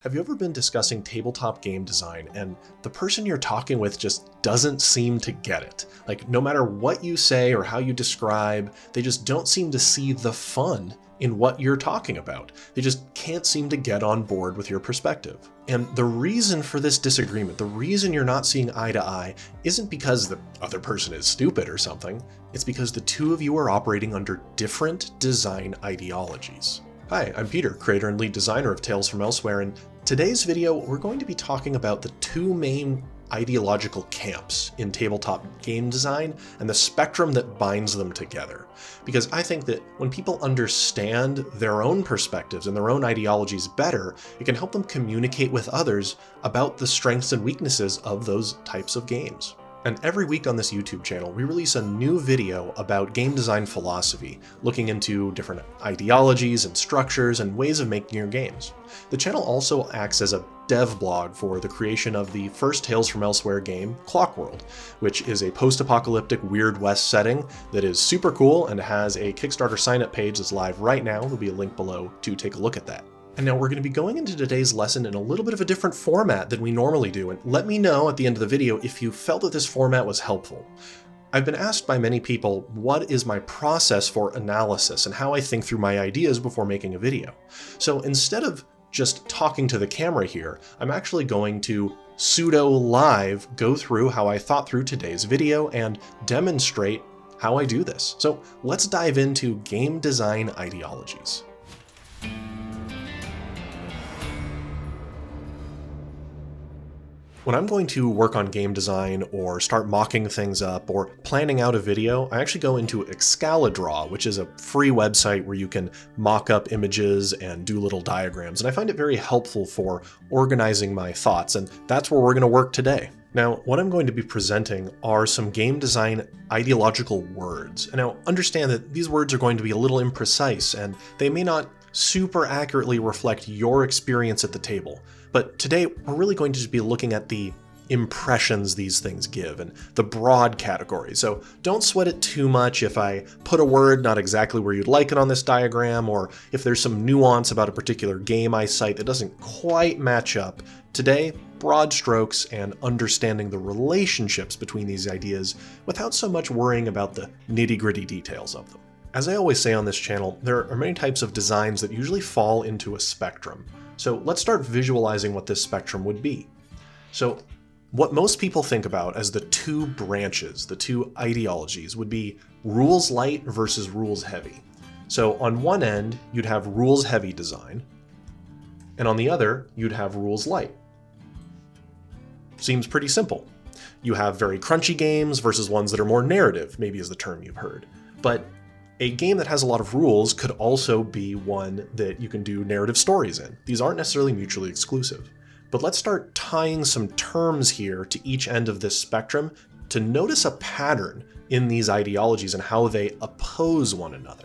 Have you ever been discussing tabletop game design and the person you're talking with just doesn't seem to get it? Like, no matter what you say or how you describe, they just don't seem to see the fun in what you're talking about. They just can't seem to get on board with your perspective. And the reason for this disagreement, the reason you're not seeing eye to eye, isn't because the other person is stupid or something. It's because the two of you are operating under different design ideologies. Hi, I'm Peter, creator and lead designer of Tales from Elsewhere, and today's video we're going to be talking about the two main ideological camps in tabletop game design and the spectrum that binds them together. Because I think that when people understand their own perspectives and their own ideologies better, it can help them communicate with others about the strengths and weaknesses of those types of games. And every week on this YouTube channel, we release a new video about game design philosophy, looking into different ideologies and structures and ways of making your games. The channel also acts as a dev blog for the creation of the first Tales from Elsewhere game, Clockworld, which is a post-apocalyptic Weird West setting that is super cool and has a Kickstarter sign-up page that's live right now. There'll be a link below to take a look at that. And now we're going to be going into today's lesson in a little bit of a different format than we normally do, and let me know at the end of the video if you felt that this format was helpful. I've been asked by many people what is my process for analysis and how I think through my ideas before making a video. So instead of just talking to the camera here, I'm actually going to pseudo-live go through how I thought through today's video and demonstrate how I do this. So let's dive into game design ideologies. When I'm going to work on game design or start mocking things up or planning out a video, I actually go into Excalidraw, which is a free website where you can mock up images and do little diagrams, and I find it very helpful for organizing my thoughts, and that's where we're going to work today. Now, what I'm going to be presenting are some game design ideological words. And now understand that these words are going to be a little imprecise, and they may not super accurately reflect your experience at the table. But today, we're really going to just be looking at the impressions these things give and the broad categories. So don't sweat it too much if I put a word not exactly where you'd like it on this diagram, or if there's some nuance about a particular game I cite that doesn't quite match up. Today, broad strokes and understanding the relationships between these ideas without so much worrying about the nitty-gritty details of them. As I always say on this channel, there are many types of designs that usually fall into a spectrum. So let's start visualizing what this spectrum would be. So what most people think about as the two branches, the two ideologies, would be rules light versus rules heavy. So on one end, you'd have rules heavy design, and on the other, you'd have rules light. Seems pretty simple. You have very crunchy games versus ones that are more narrative, maybe is the term you've heard. But a game that has a lot of rules could also be one that you can do narrative stories in. These aren't necessarily mutually exclusive. But let's start tying some terms here to each end of this spectrum to notice a pattern in these ideologies and how they oppose one another.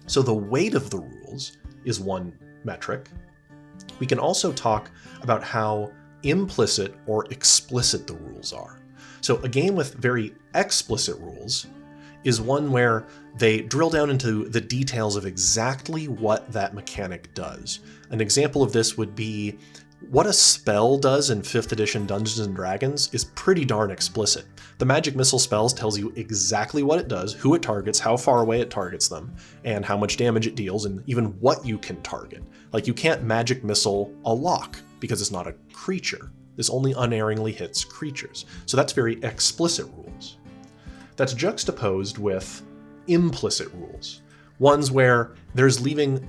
So the weight of the rules is one metric. We can also talk about how implicit or explicit the rules are. So a game with very explicit rules is one where they drill down into the details of exactly what that mechanic does. An example of this would be what a spell does in 5th edition Dungeons & Dragons is pretty darn explicit. The magic missile spells tells you exactly what it does, who it targets, how far away it targets them, and how much damage it deals, and even what you can target. Like, you can't magic missile a lock because it's not a creature. This only unerringly hits creatures. So that's very explicit rules. That's juxtaposed with implicit rules, ones where there's leaving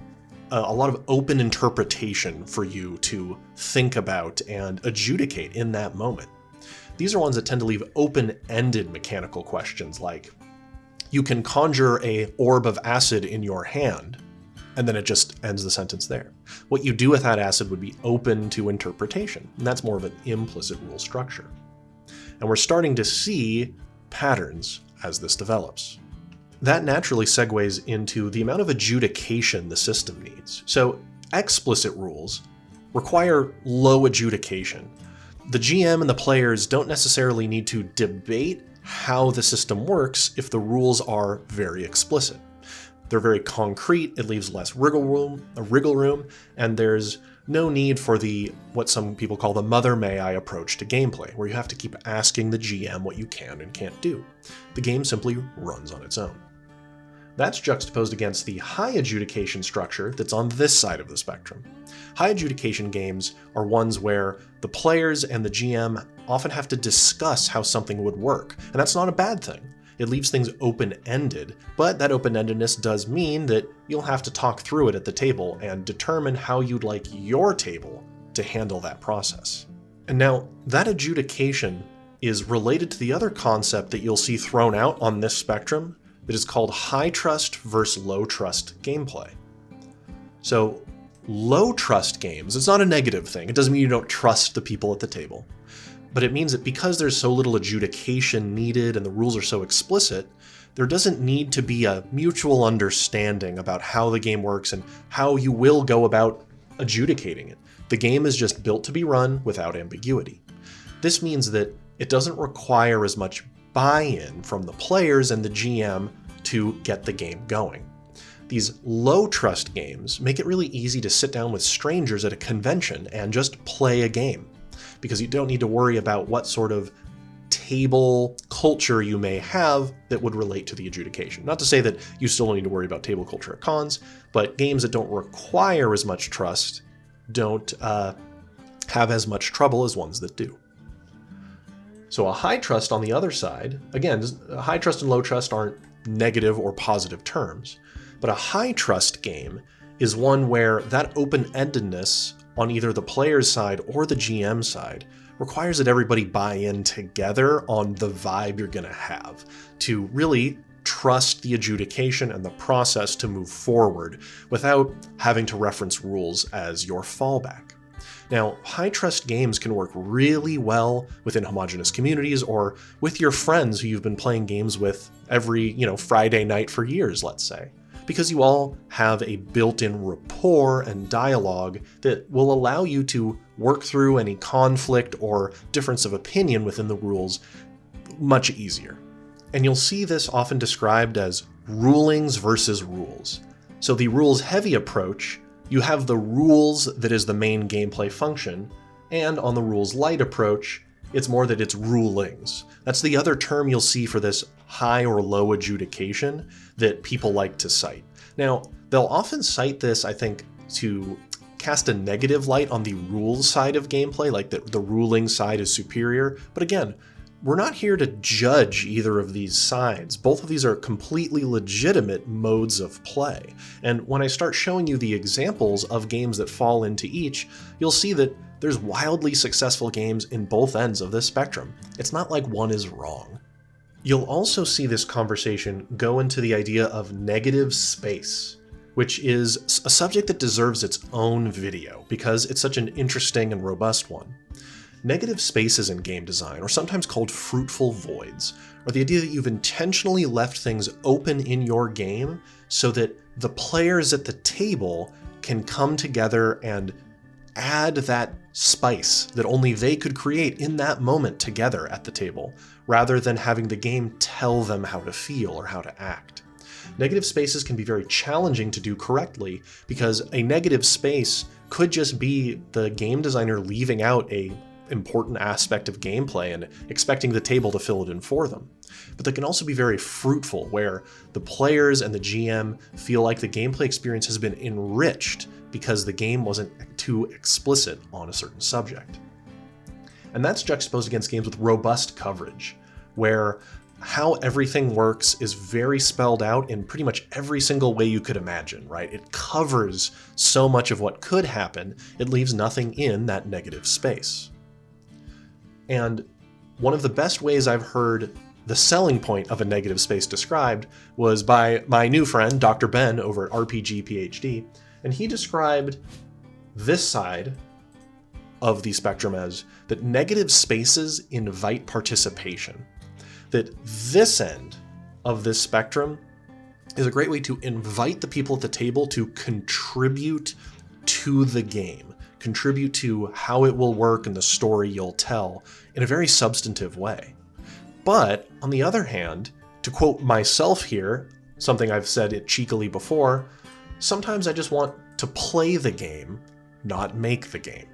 a lot of open interpretation for you to think about and adjudicate in that moment. These are ones that tend to leave open-ended mechanical questions like, you can conjure an orb of acid in your hand, and then it just ends the sentence there. What you do with that acid would be open to interpretation, and that's more of an implicit rule structure. And we're starting to see patterns as this develops. That naturally segues into the amount of adjudication the system needs. So explicit rules require low adjudication. The GM and the players don't necessarily need to debate how the system works if the rules are very explicit. They're very concrete, it leaves less wriggle room, and there's No need for what some people call the mother may I approach to gameplay, where you have to keep asking the GM what you can and can't do. The game simply runs on its own. That's juxtaposed against the high adjudication structure that's on this side of the spectrum. High adjudication games are ones where the players and the GM often have to discuss how something would work, and that's not a bad thing. It leaves things open-ended, but that open-endedness does mean that you'll have to talk through it at the table and determine how you'd like your table to handle that process. And now, that adjudication is related to the other concept that you'll see thrown out on this spectrum that is called high trust versus low trust gameplay. So, low trust games, it's not a negative thing. It doesn't mean you don't trust the people at the table. But it means that because there's so little adjudication needed and the rules are so explicit, there doesn't need to be a mutual understanding about how the game works and how you will go about adjudicating it. The game is just built to be run without ambiguity. This means that it doesn't require as much buy-in from the players and the GM to get the game going. These low-trust games make it really easy to sit down with strangers at a convention and just play a game, because you don't need to worry about what sort of table culture you may have that would relate to the adjudication. Not to say that you still don't need to worry about table culture at cons, but games that don't require as much trust don't have as much trouble as ones that do. So a high trust on the other side, again, high trust and low trust aren't negative or positive terms, but a high trust game is one where that open-endedness on either the player's side or the GM side requires that everybody buy in together on the vibe you're going to have to really trust the adjudication and the process to move forward without having to reference rules as your fallback. Now, high trust games can work really well within homogenous communities or with your friends who you've been playing games with every, Friday night for years, let's say, because you all have a built-in rapport and dialogue that will allow you to work through any conflict or difference of opinion within the rules much easier. And you'll see this often described as rulings versus rules. So the rules-heavy approach, you have the rules that is the main gameplay function, and on the rules-light approach, it's more that it's rulings. That's the other term you'll see for this high or low adjudication that people like to cite. Now, they'll often cite this, I think, to cast a negative light on the rules side of gameplay, like the ruling side is superior. But again, we're not here to judge either of these sides. Both of these are completely legitimate modes of play. And when I start showing you the examples of games that fall into each, you'll see that there's wildly successful games in both ends of this spectrum. It's not like one is wrong. You'll also see this conversation go into the idea of negative space, which is a subject that deserves its own video because it's such an interesting and robust one. Negative spaces in game design, or sometimes called fruitful voids, are the idea that you've intentionally left things open in your game so that the players at the table can come together and add that spice that only they could create in that moment together at the table, rather than having the game tell them how to feel or how to act. Negative spaces can be very challenging to do correctly because a negative space could just be the game designer leaving out an important aspect of gameplay and expecting the table to fill it in for them. But they can also be very fruitful, where the players and the GM feel like the gameplay experience has been enriched because the game wasn't too explicit on a certain subject. And that's juxtaposed against games with robust coverage, where how everything works is very spelled out in pretty much every single way you could imagine, right? It covers so much of what could happen, it leaves nothing in that negative space. And one of the best ways I've heard the selling point of a negative space described was by my new friend, Dr. Ben, over at RPG PhD, and he described this side of the spectrum as that negative spaces invite participation. That this end of this spectrum is a great way to invite the people at the table to contribute to the game, contribute to how it will work and the story you'll tell in a very substantive way. But on the other hand, to quote myself here, something I've said it cheekily before, sometimes I just want to play the game not make the game.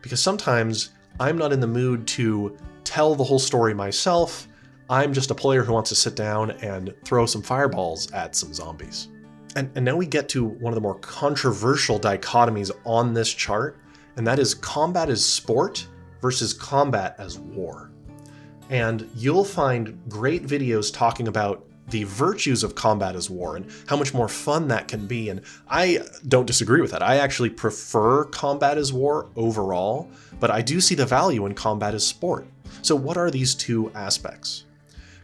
Because sometimes I'm not in the mood to tell the whole story myself. I'm just a player who wants to sit down and throw some fireballs at some zombies. And now we get to one of the more controversial dichotomies on this chart, and that is combat as sport versus combat as war. And you'll find great videos talking about the virtues of combat as war and how much more fun that can be. And I don't disagree with that. I actually prefer combat as war overall, but I do see the value in combat as sport. So what are these two aspects?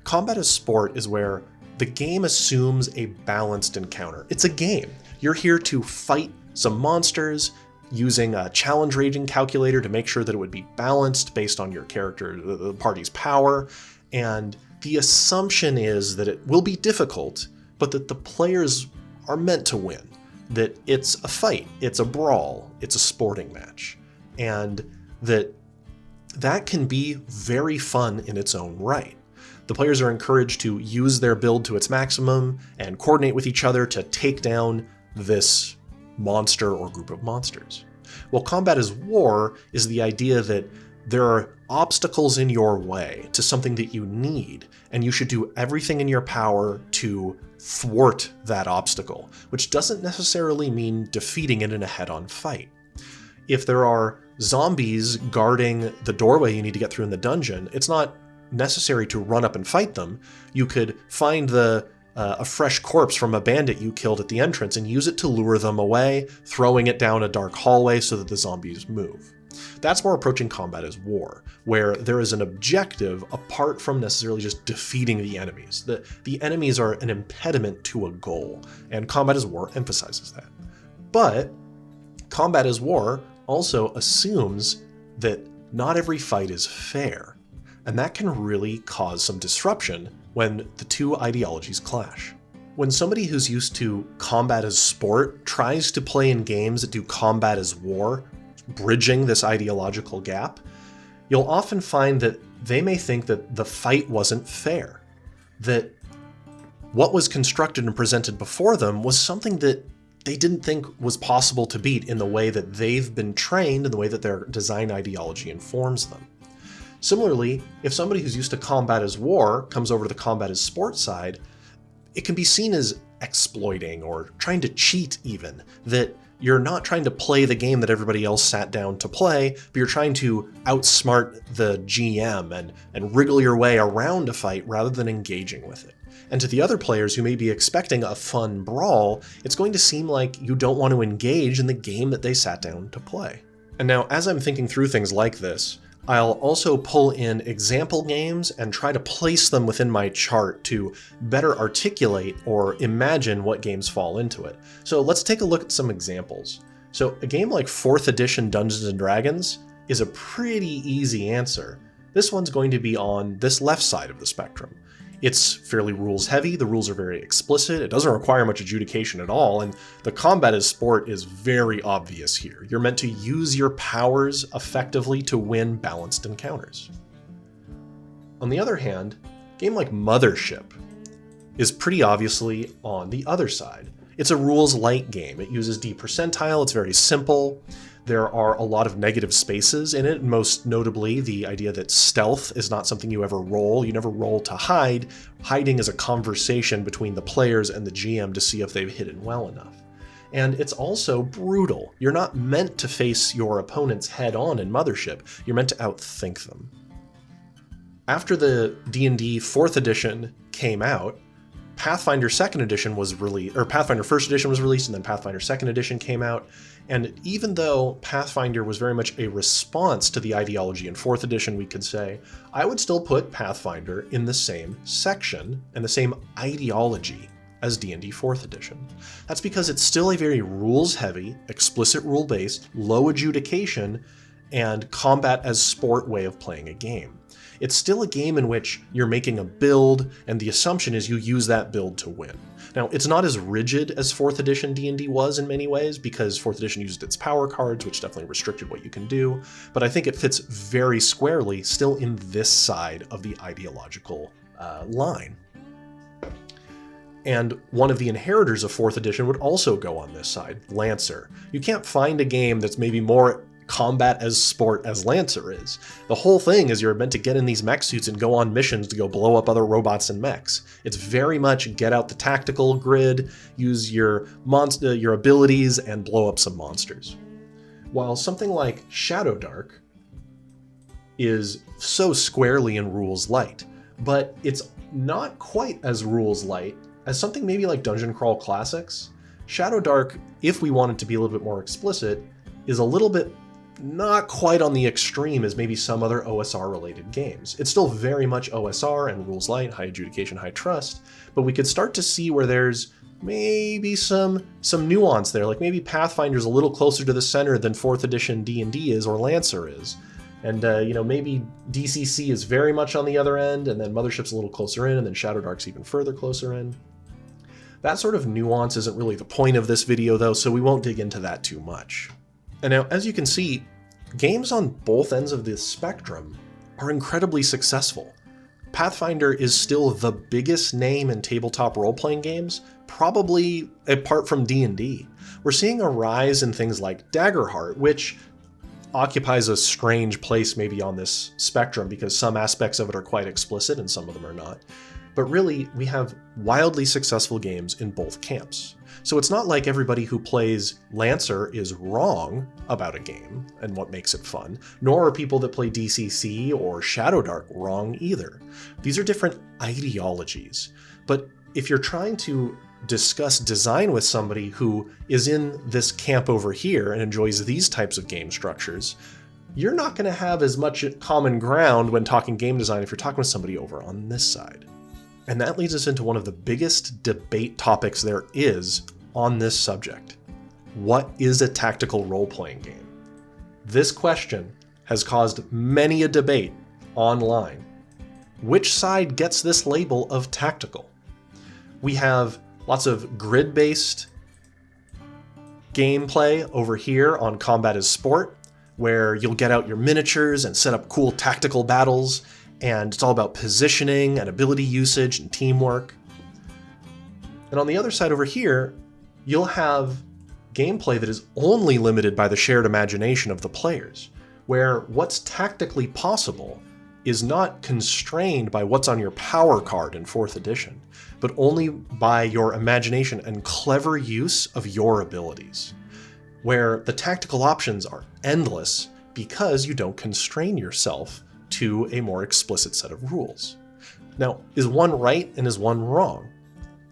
Combat as sport is where the game assumes a balanced encounter. It's a game. You're here to fight some monsters using a challenge rating calculator to make sure that it would be balanced based on your character, the party's power. And the assumption is that it will be difficult, but that the players are meant to win. That it's a fight, it's a brawl, it's a sporting match. And that can be very fun in its own right. The players are encouraged to use their build to its maximum and coordinate with each other to take down this monster or group of monsters. Well, combat as war is the idea that there are obstacles in your way to something that you need, and you should do everything in your power to thwart that obstacle, which doesn't necessarily mean defeating it in a head-on fight. If there are zombies guarding the doorway you need to get through in the dungeon, it's not necessary to run up and fight them. You could find a fresh corpse from a bandit you killed at the entrance and use it to lure them away, throwing it down a dark hallway so that the zombies move. That's more approaching combat as war, where there is an objective apart from necessarily just defeating the enemies. The enemies are an impediment to a goal, and combat as war emphasizes that. But combat as war also assumes that not every fight is fair, and that can really cause some disruption when the two ideologies clash. When somebody who's used to combat as sport tries to play in games that do combat as war, bridging this ideological gap, you'll often find that they may think that the fight wasn't fair, that what was constructed and presented before them was something that they didn't think was possible to beat in the way that they've been trained, in the way that their design ideology informs them. Similarly, if somebody who's used to combat as war comes over to the combat as sport side, it can be seen as exploiting or trying to cheat even, that you're not trying to play the game that everybody else sat down to play, but you're trying to outsmart the GM and wriggle your way around a fight rather than engaging with it. And to the other players who may be expecting a fun brawl, it's going to seem like you don't want to engage in the game that they sat down to play. And now, as I'm thinking through things like this, I'll also pull in example games and try to place them within my chart to better articulate or imagine what games fall into it. So let's take a look at some examples. So a game like 4th edition Dungeons & Dragons is a pretty easy answer. This one's going to be on this left side of the spectrum. It's fairly rules heavy, the rules are very explicit, it doesn't require much adjudication at all, and the combat as sport is very obvious here. You're meant to use your powers effectively to win balanced encounters. On the other hand, a game like Mothership is pretty obviously on the other side. It's a rules light game. It uses D percentile, it's very simple. There are a lot of negative spaces in it, most notably the idea that stealth is not something you ever roll. You never roll to hide. Hiding is a conversation between the players and the GM to see if they've hidden well enough. And it's also brutal. You're not meant to face your opponents head on in Mothership. You're meant to outthink them. After the D&D 4th edition came out, Pathfinder 2nd edition was released, or Pathfinder 1st edition was released, and then Pathfinder 2nd edition came out. And even though Pathfinder was very much a response to the ideology in 4th edition, we could say, I would still put Pathfinder in the same section and the same ideology as D&D 4th edition. That's because it's still a very rules-heavy, explicit rule-based, low adjudication, and combat as sport way of playing a game. It's still a game in which you're making a build, and the assumption is you use that build to win. Now, it's not as rigid as 4th edition D&D was in many ways, because 4th edition used its power cards, which definitely restricted what you can do, but I think it fits very squarely still in this side of the ideological line. And one of the inheritors of 4th edition would also go on this side, Lancer. You can't find a game that's maybe more combat as sport as Lancer is. The whole thing is you're meant to get in these mech suits and go on missions to go blow up other robots and mechs. It's very much get out the tactical grid, use your abilities, and blow up some monsters. While something like Shadowdark is so squarely in rules light, but it's not quite as rules light as something maybe like Dungeon Crawl Classics. Shadowdark, if we wanted to be a little bit more explicit, is a little bit not quite on the extreme as maybe some other OSR related games. It's still very much OSR and rules light, high adjudication, high trust, but we could start to see where there's maybe some nuance there, like maybe Pathfinder's a little closer to the center than 4th edition D&D is or Lancer is. And, maybe DCC is very much on the other end, and then Mothership's a little closer in, and then Shadowdark's even further closer in. That sort of nuance isn't really the point of this video, though, so we won't dig into that too much. And now, as you can see, games on both ends of this spectrum are incredibly successful. Pathfinder is still the biggest name in tabletop role-playing games, probably apart from D&D. We're seeing a rise in things like Daggerheart, which occupies a strange place maybe on this spectrum because some aspects of it are quite explicit and some of them are not. But really, we have wildly successful games in both camps. So it's not like everybody who plays Lancer is wrong about a game and what makes it fun, nor are people that play DCC or Shadowdark wrong either. These are different ideologies. But if you're trying to discuss design with somebody who is in this camp over here and enjoys these types of game structures, you're not going to have as much common ground when talking game design if you're talking with somebody over on this side. And that leads us into one of the biggest debate topics there is on this subject. What is a tactical role-playing game? This question has caused many a debate online. Which side gets this label of tactical? We have lots of grid-based gameplay over here on Combat as Sport, where you'll get out your miniatures and set up cool tactical battles, and it's all about positioning and ability usage and teamwork. And on the other side over here, you'll have gameplay that is only limited by the shared imagination of the players, where what's tactically possible is not constrained by what's on your power card in 4th edition, but only by your imagination and clever use of your abilities, where the tactical options are endless because you don't constrain yourself to a more explicit set of rules. Now, is one right and is one wrong?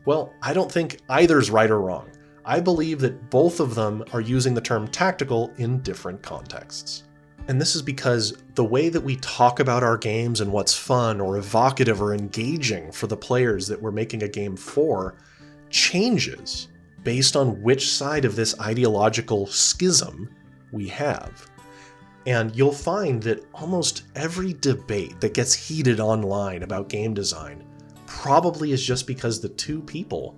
Well, I don't think either's right or wrong. I believe that both of them are using the term tactical in different contexts. And this is because the way that we talk about our games and what's fun or evocative or engaging for the players that we're making a game for changes based on which side of this ideological schism we have. And you'll find that almost every debate that gets heated online about game design probably is just because the two people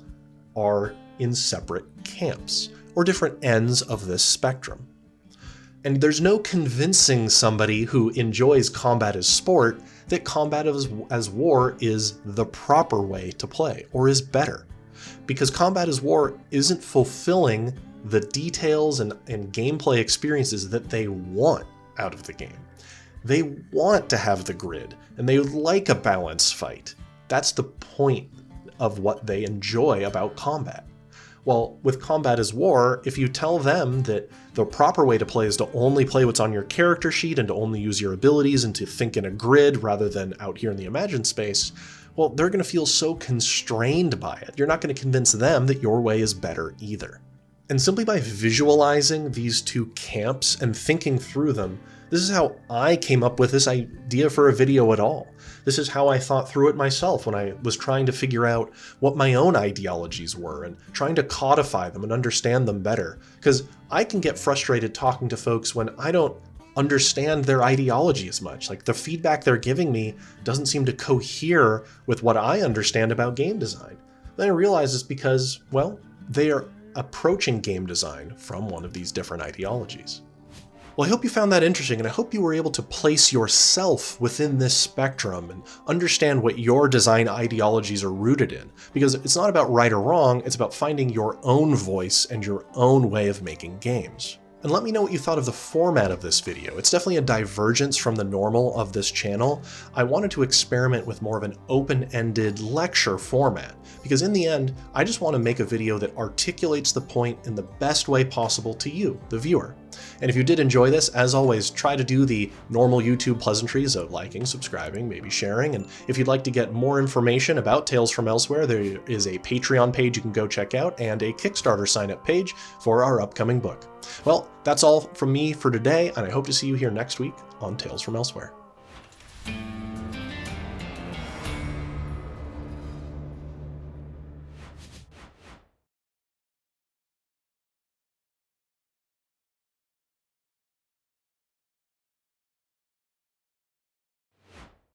are in separate camps or different ends of this spectrum. And there's no convincing somebody who enjoys combat as sport that combat as war is the proper way to play or is better. Because combat as war isn't fulfilling the details and gameplay experiences that they want out of the game. They want to have the grid and they like a balanced fight. That's the point of what they enjoy about combat. Well, with combat as war, if you tell them that the proper way to play is to only play what's on your character sheet and to only use your abilities and to think in a grid rather than out here in the imagined space, well, they're going to feel so constrained by it. You're not going to convince them that your way is better either. And simply by visualizing these two camps and thinking through them, this is how I came up with this idea for a video at all. This is how I thought through it myself when I was trying to figure out what my own ideologies were and trying to codify them and understand them better. Because I can get frustrated talking to folks when I don't understand their ideology as much. Like the feedback they're giving me doesn't seem to cohere with what I understand about game design. Then I realize it's because, well, they are approaching game design from one of these different ideologies. Well, I hope you found that interesting, and I hope you were able to place yourself within this spectrum and understand what your design ideologies are rooted in. Because it's not about right or wrong, it's about finding your own voice and your own way of making games. And let me know what you thought of the format of this video. It's definitely a divergence from the normal of this channel. I wanted to experiment with more of an open-ended lecture format, because in the end, I just want to make a video that articulates the point in the best way possible to you, the viewer. And if you did enjoy this, as always, try to do the normal YouTube pleasantries of liking, subscribing, maybe sharing. And if you'd like to get more information about Tales from Elsewhere, there is a Patreon page you can go check out and a Kickstarter sign-up page for our upcoming book. Well, that's all from me for today, and I hope to see you here next week on Tales from Elsewhere.